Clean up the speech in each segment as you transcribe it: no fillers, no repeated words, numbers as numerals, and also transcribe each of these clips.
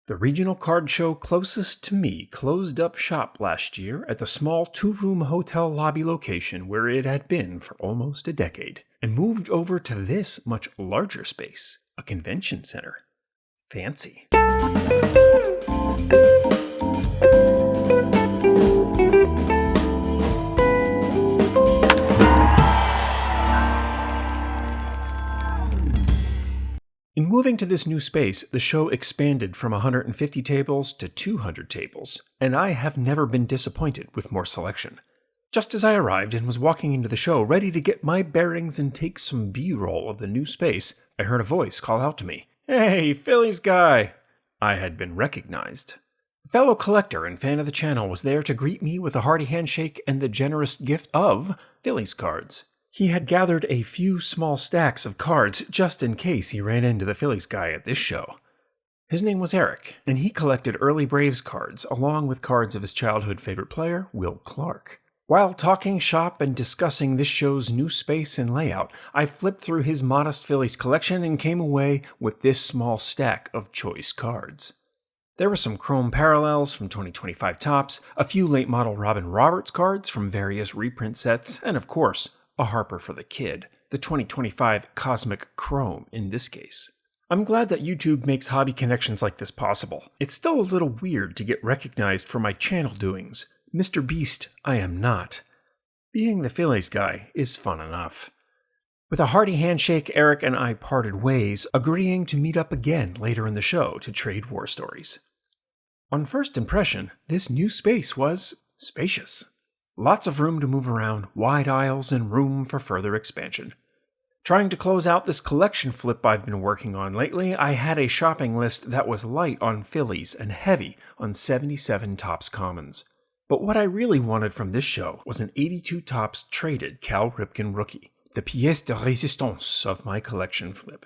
The regional card show closest to me closed up shop last year at the small two-room hotel lobby location where it had been for almost a decade, and moved over to this much larger space, a convention center. Fancy. In moving to this new space, the show expanded from 150 tables to 200 tables, and I have never been disappointed with more selection. Just as I arrived and was walking into the show ready to get my bearings and take some B-roll of the new space, I heard a voice call out to me, "Hey, Phillies guy!" I had been recognized. A fellow collector and fan of the channel was there to greet me with a hearty handshake and the generous gift of Phillies cards. He had gathered a few small stacks of cards just in case he ran into the Phillies guy at this show. His name was Eric, and he collected early Braves cards along with cards of his childhood favorite player, Will Clark. While talking shop and discussing this show's new space and layout, I flipped through his modest Phillies collection and came away with this small stack of choice cards. There were some chrome parallels from 2025 Topps, a few late model Robin Roberts cards from various reprint sets, and of course, a Harper for the Kid, the 2025 Cosmic Chrome in this case. I'm glad that YouTube makes hobby connections like this possible. It's still a little weird to get recognized for my channel doings. Mr. Beast, I am not. Being the Phillies guy is fun enough. With a hearty handshake, Eric and I parted ways, agreeing to meet up again later in the show to trade war stories. On first impression, this new space was spacious. Lots of room to move around, wide aisles, and room for further expansion. Trying to close out this collection flip I've been working on lately, I had a shopping list that was light on Phillies and heavy on 77 Topps Commons. But what I really wanted from this show was an 82 Topps traded Cal Ripken rookie, the pièce de résistance of my collection flip.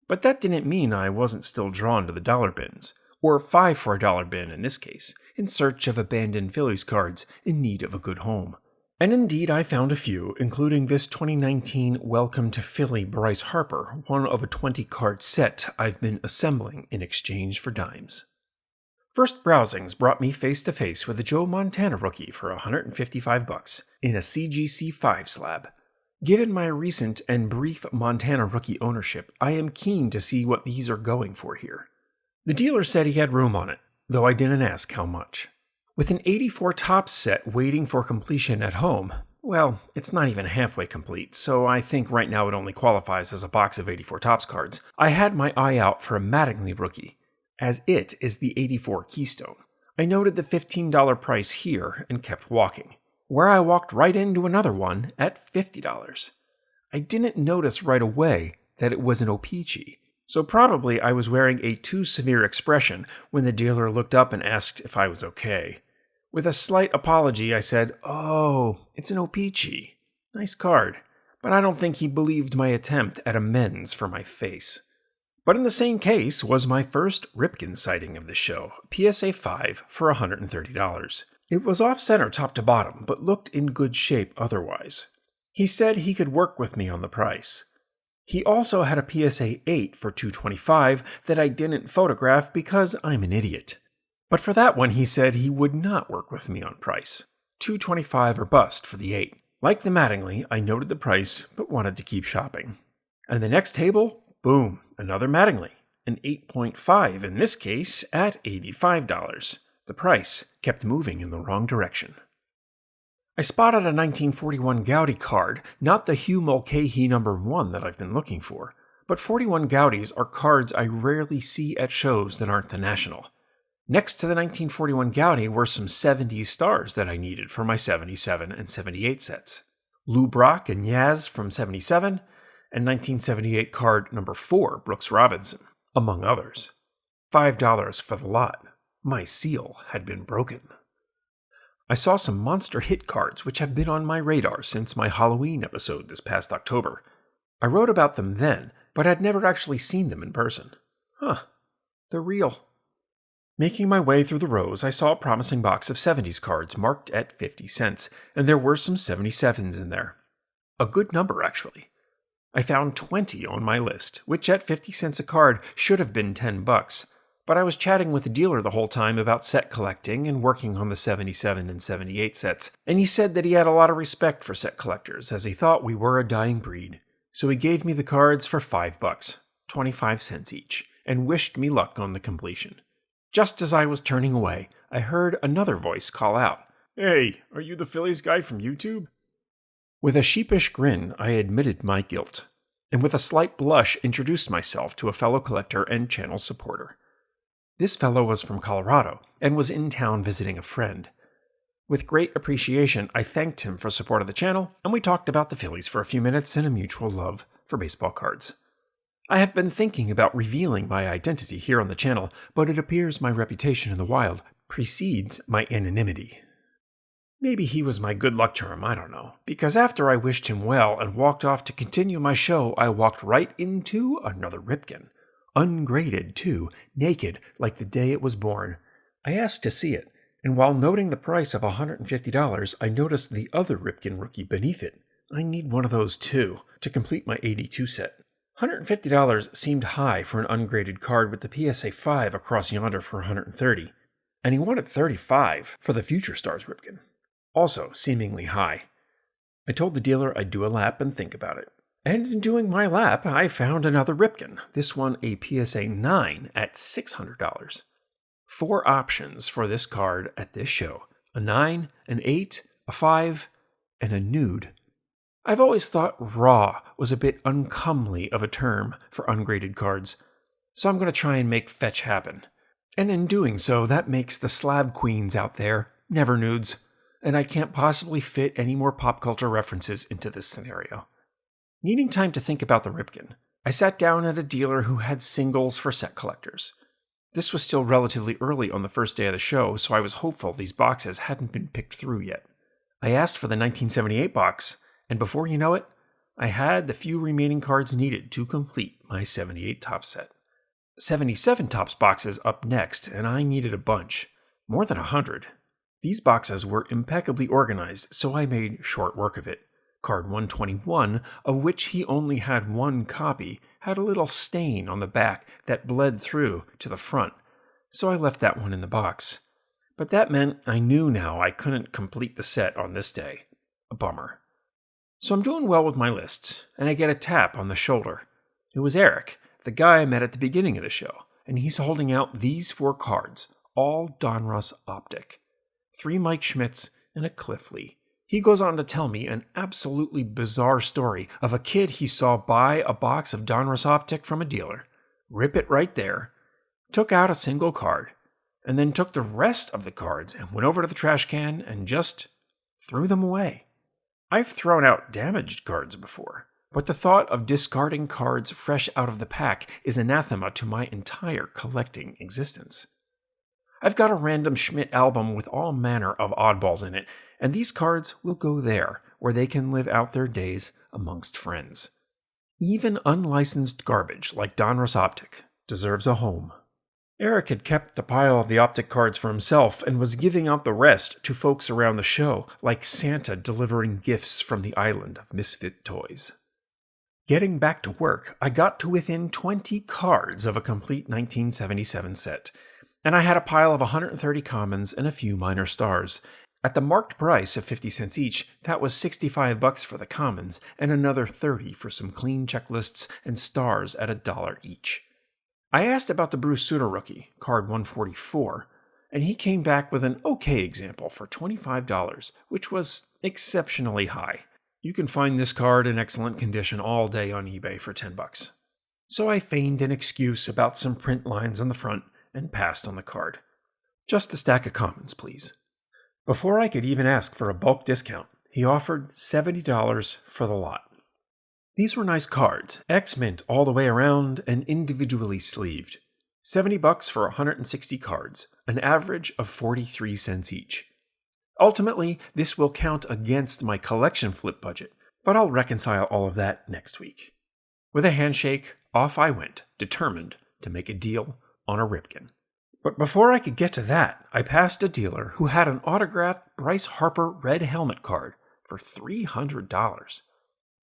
But that didn't mean I wasn't still drawn to the dollar bins, or 5 for a dollar bin in this case, in search of abandoned Phillies cards in need of a good home. And indeed I found a few, including this 2019 Welcome to Philly Bryce Harper, one of a 20-card set I've been assembling in exchange for dimes. First browsings brought me face to face with a Joe Montana rookie for $155 in a CGC 5 slab. Given my recent and brief Montana rookie ownership, I am keen to see what these are going for here. The dealer said he had room on it, though I didn't ask how much. With an 84 Topps set waiting for completion at home, well, it's not even halfway complete, so I think right now it only qualifies as a box of 84 Topps cards. I had my eye out for a Mattingly rookie, as it is the 84 Keystone. I noted the $15 price here and kept walking, where I walked right into another one at $50. I didn't notice right away that it was an O-Pee-Chee, so probably I was wearing a too severe expression when the dealer looked up and asked if I was okay. With a slight apology, I said, "Oh, it's an O-Pee-Chee. Nice card," but I don't think he believed my attempt at amends for my face. But in the same case was my first Ripken sighting of the show, PSA 5 for $130. It was off-center top to bottom, but looked in good shape otherwise. He said he could work with me on the price. He also had a PSA 8 for $225 that I didn't photograph because I'm an idiot. But for that one, he said he would not work with me on price. $225 or bust for the 8. Like the Mattingly, I noted the price, but wanted to keep shopping. And the next table, boom, another Mattingly. An 8.5 in this case at $85. The price kept moving in the wrong direction. I spotted a 1941 Gowdy card, not the Hugh Mulcahy number 1 that I've been looking for, but 41 Gowdies are cards I rarely see at shows that aren't the National. Next to the 1941 Gowdy were some 70s stars that I needed for my 77 and 78 sets. Lou Brock and Yaz from 77, and 1978 card number 4, Brooks Robinson, among others. $5 for the lot. My seal had been broken. I saw some monster hit cards which have been on my radar since my Halloween episode this past October. I wrote about them then, but had never actually seen them in person. They're real. Making my way through the rows, I saw a promising box of 70s cards marked at 50 cents, and there were some 77s in there. A good number, actually. I found 20 on my list, which at 50 cents a card should have been $10, but I was chatting with the dealer the whole time about set collecting and working on the 77 and 78 sets, and he said that he had a lot of respect for set collectors as he thought we were a dying breed. So he gave me the cards for $5, 25 cents each, and wished me luck on the completion. Just as I was turning away, I heard another voice call out, "Hey, are you the Phillies guy from YouTube?" With a sheepish grin, I admitted my guilt, and with a slight blush introduced myself to a fellow collector and channel supporter. This fellow was from Colorado and was in town visiting a friend. With great appreciation, I thanked him for support of the channel, and we talked about the Phillies for a few minutes and a mutual love for baseball cards. I have been thinking about revealing my identity here on the channel, but it appears my reputation in the wild precedes my anonymity. Maybe he was my good luck charm, I don't know, because after I wished him well and walked off to continue my show, I walked right into another Ripken. Ungraded, too, naked, like the day it was born. I asked to see it, and while noting the price of $150, I noticed the other Ripken rookie beneath it. I need one of those, too, to complete my 82 set. $150 seemed high for an ungraded card with the PSA 5 across yonder for $130, and he wanted $35 for the Future Stars Ripken. Also seemingly high. I told the dealer I'd do a lap and think about it. And in doing my lap, I found another Ripken, this one a PSA 9 at $600. 4 options for this card at this show: a 9, an 8, a 5, and a nude. I've always thought raw was a bit uncomely of a term for ungraded cards, so I'm going to try and make fetch happen. And in doing so, that makes the slab queens out there never nudes, and I can't possibly fit any more pop culture references into this scenario. Needing time to think about the Ripken, I sat down at a dealer who had singles for set collectors. This was still relatively early on the first day of the show, so I was hopeful these boxes hadn't been picked through yet. I asked for the 1978 box, and before you know it, I had the few remaining cards needed to complete my 78 Topps set. 77 Topps boxes up next, and I needed a bunch, more than 100. These boxes were impeccably organized, so I made short work of it. Card 121, of which he only had one copy, had a little stain on the back that bled through to the front, so I left that one in the box. But that meant I knew now I couldn't complete the set on this day. A bummer. So I'm doing well with my lists, and I get a tap on the shoulder. It was Eric, the guy I met at the beginning of the show, and he's holding out these 4 cards, all Donruss Optic. 3 Mike Schmidts and a Cliff Lee. He goes on to tell me an absolutely bizarre story of a kid he saw buy a box of Donruss Optic from a dealer, rip it right there, took out a single card, and then took the rest of the cards and went over to the trash can and just threw them away. I've thrown out damaged cards before, but the thought of discarding cards fresh out of the pack is anathema to my entire collecting existence. I've got a random Schmidt album with all manner of oddballs in it, and these cards will go there, where they can live out their days amongst friends. Even unlicensed garbage like Donruss Optic deserves a home. Eric had kept the pile of the Optic cards for himself and was giving out the rest to folks around the show, like Santa delivering gifts from the island of misfit toys. Getting back to work, I got to within 20 cards of a complete 1977 set, and I had a pile of 130 commons and a few minor stars. At the marked price of 50 cents each, that was $65 for the commons and another $30 for some clean checklists and stars at $1 each. I asked about the Bruce Sutter rookie, card 144, and he came back with an okay example for $25, which was exceptionally high. You can find this card in excellent condition all day on eBay for $10. So I feigned an excuse about some print lines on the front and passed on the card. Just the stack of commons, please. Before I could even ask for a bulk discount, he offered $70 for the lot. These were nice cards, X-mint all the way around and individually sleeved. $70 for 160 cards, an average of 43 cents each. Ultimately, this will count against my collection flip budget, but I'll reconcile all of that next week. With a handshake, off I went, determined to make a deal on a Ripken. But before I could get to that, I passed a dealer who had an autographed Bryce Harper red helmet card for $300.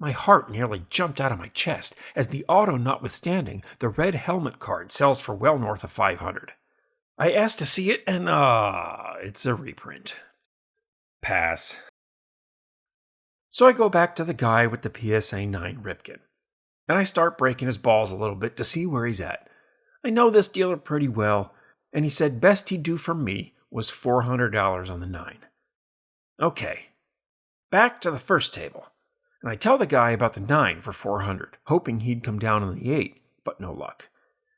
My heart nearly jumped out of my chest, as the auto notwithstanding, the red helmet card sells for well north of $500. I asked to see it, and it's a reprint. Pass. So I go back to the guy with the PSA 9 Ripken, and I start breaking his balls a little bit to see where he's at. I know this dealer pretty well, and he said best he'd do for me was $400 on the 9. Okay, back to the first table, and I tell the guy about the 9 for $400, hoping he'd come down on the 8, but no luck.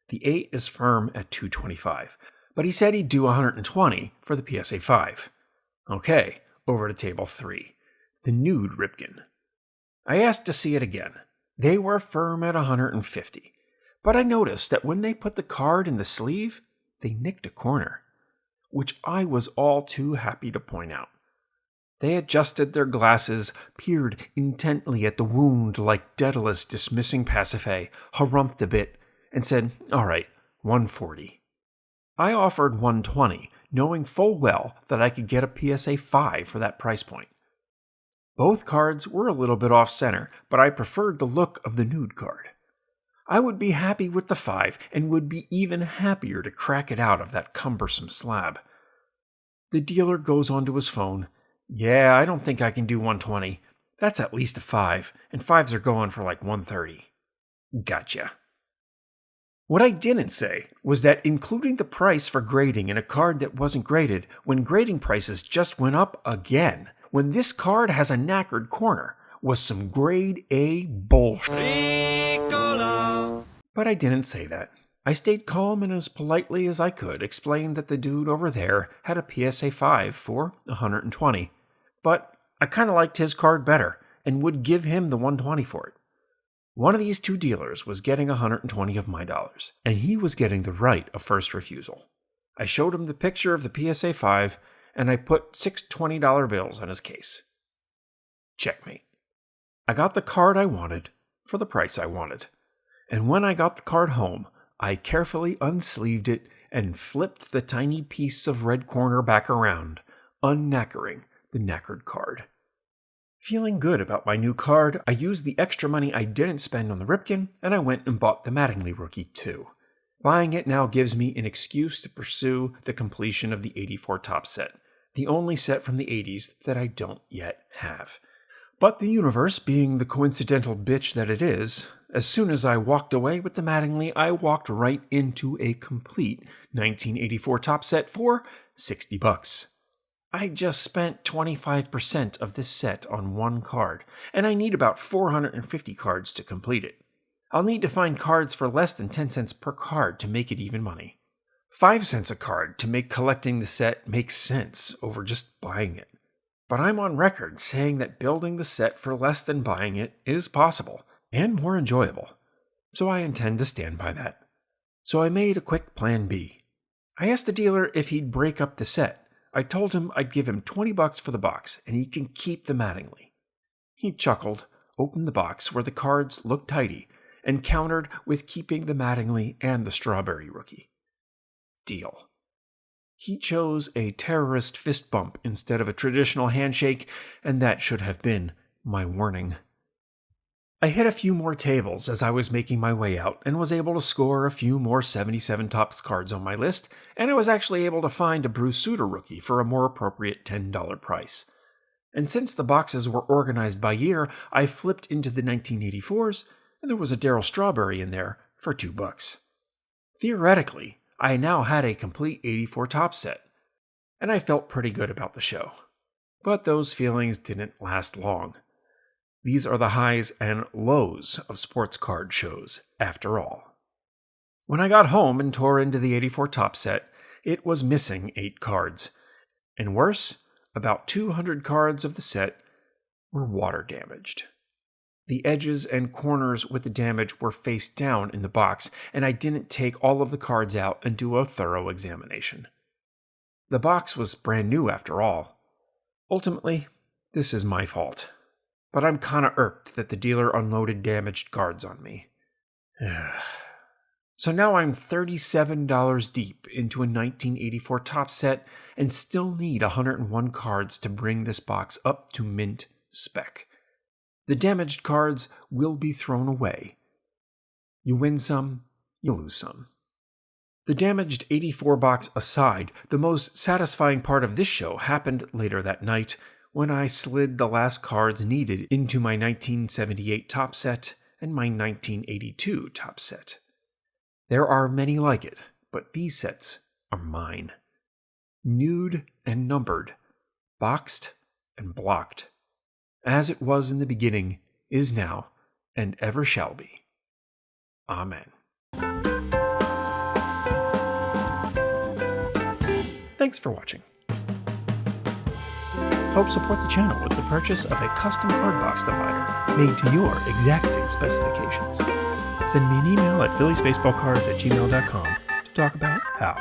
The 8 is firm at $225, but he said he'd do $120 for the PSA 5. Okay, over to table 3, the nude Ripken. I asked to see it again. They were firm at $150, but I noticed that when they put the card in the sleeve, they nicked a corner, which I was all too happy to point out. They adjusted their glasses, peered intently at the wound like Daedalus dismissing Pasiphae, harumphed a bit, and said, all right, $140. I offered $120, knowing full well that I could get a PSA 5 for that price point. Both cards were a little bit off-center, but I preferred the look of the nude card. I would be happy with the 5 and would be even happier to crack it out of that cumbersome slab. The dealer goes onto his phone. Yeah, I don't think I can do $120. That's at least a 5, and 5s are going for like $130. Gotcha. What I didn't say was that including the price for grading in a card that wasn't graded when grading prices just went up again, when this card has a knackered corner, was some grade A bullshit. But I didn't say that. I stayed calm and as politely as I could explained that the dude over there had a PSA 5 for $120, but I kind of liked his card better and would give him the $120 for it. One of these two dealers was getting $120 of my dollars, and he was getting the right of first refusal. I showed him the picture of the PSA 5, and I put 6 $20 bills on his case. Checkmate. I got the card I wanted for the price I wanted, and when I got the card home, I carefully unsleeved it and flipped the tiny piece of red corner back around, unknackering the knackered card. Feeling good about my new card, I used the extra money I didn't spend on the Ripken, and I went and bought the Mattingly rookie too. Buying it now gives me an excuse to pursue the completion of the 84 top set, the only set from the 80s that I don't yet have. But the universe, being the coincidental bitch that it is, as soon as I walked away with the Mattingly, I walked right into a complete 1984 top set for $60. I just spent 25% of this set on one card, and I need about 450 cards to complete it. I'll need to find cards for less than 10 cents per card to make it even money. 5 cents a card to make collecting the set make sense over just buying it. But I'm on record saying that building the set for less than buying it is possible and more enjoyable, so I intend to stand by that. So I made a quick plan B. I asked the dealer if he'd break up the set. I told him I'd give him $20 for the box and he can keep the Mattingly. He chuckled, opened the box where the cards looked tidy, and countered with keeping the Mattingly and the strawberry rookie. Deal. He chose a terrorist fist bump instead of a traditional handshake, and that should have been my warning. I hit a few more tables as I was making my way out and was able to score a few more 77 Topps cards on my list, and I was actually able to find a Bruce Sutter rookie for a more appropriate $10 price. And since the boxes were organized by year, I flipped into the 1984s, and there was a Darryl Strawberry in there for $2. Theoretically, I now had a complete 84 Topps set, and I felt pretty good about the show. But those feelings didn't last long. These are the highs and lows of sports card shows, after all. When I got home and tore into the 84 Topps set, it was missing 8 cards. And worse, about 200 cards of the set were water damaged. The edges and corners with the damage were face down in the box, and I didn't take all of the cards out and do a thorough examination. The box was brand new after all. Ultimately, this is my fault. But I'm kinda irked that the dealer unloaded damaged cards on me. So now I'm $37 deep into a 1984 Topps set and still need 101 cards to bring this box up to mint spec. The damaged cards will be thrown away. You win some, you lose some. The damaged 84 box aside, the most satisfying part of this show happened later that night when I slid the last cards needed into my 1978 top set and my 1982 top set. There are many like it, but these sets are mine. Nude and numbered, boxed and blocked. As it was in the beginning, is now, and ever shall be. Amen. Thanks for watching. Help support the channel with the purchase of a custom card box divider made to your exacting specifications. Send me an email at philliesbaseballcards@gmail.com to talk about how.